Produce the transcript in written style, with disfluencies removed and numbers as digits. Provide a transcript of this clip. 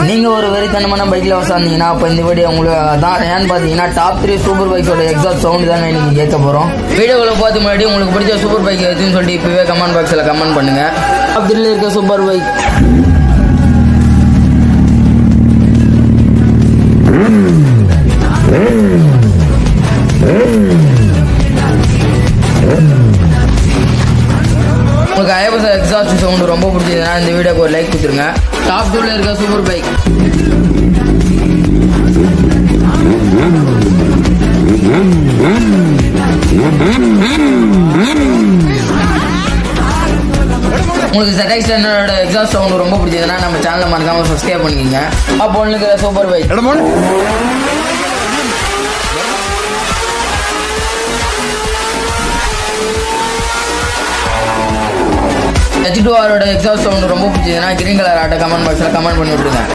நீங்கள் ஒரு வெறித்தனமான பைக்கில் வந்தாந்தீங்கன்னா அப்போ இந்த வீடியோ உங்களுக்கு தான் ஏன்னு பார்த்தீங்கன்னா டாப் 3 சூப்பர் பைக்ஸோட எக்ஸாஸ்ட் சவுண்டு தாங்க இன்னைக்கு கேட்க போகிறோம். வீடியோவில் பார்த்து முன்னாடி உங்களுக்கு பிடிச்ச சூப்பர் பைக் எதுன்னு சொல்லிட்டு இப்போவே கமெண்ட் பாக்ஸில் கமெண்ட் பண்ணுங்கள். டாப் 3 இருக்க சூப்பர் பைக் உங்களுக்கு ஐஎஃப்எஸ் எக்ஸாஸ்ட் சவுண்டு ரொம்ப பிடிச்சதுன்னா இந்த வீடியோக்கு ஒரு லைக் கொடுத்துருங்க. டாப் 2ல இருக்க சூப்பர் பைக் உங்களுக்கு ZX ஸ்டாண்டர்டோட எக்ஸாஸ்ட் சவுண்டு ரொம்ப பிடிச்சதுன்னா நம்ம சேனலை மறக்காம சப்ஸ்கிரைப் பண்ணிக்கோங்க. அப்போ உங்களுக்கு super bike H2R exhaust sound ரொம்ப பிடிச்சதுன்னா கிரீன் கலர் ஆட்டை கமெண்ட் பாக்ஸில் கமெண்ட் பண்ணி விட்டுருங்க.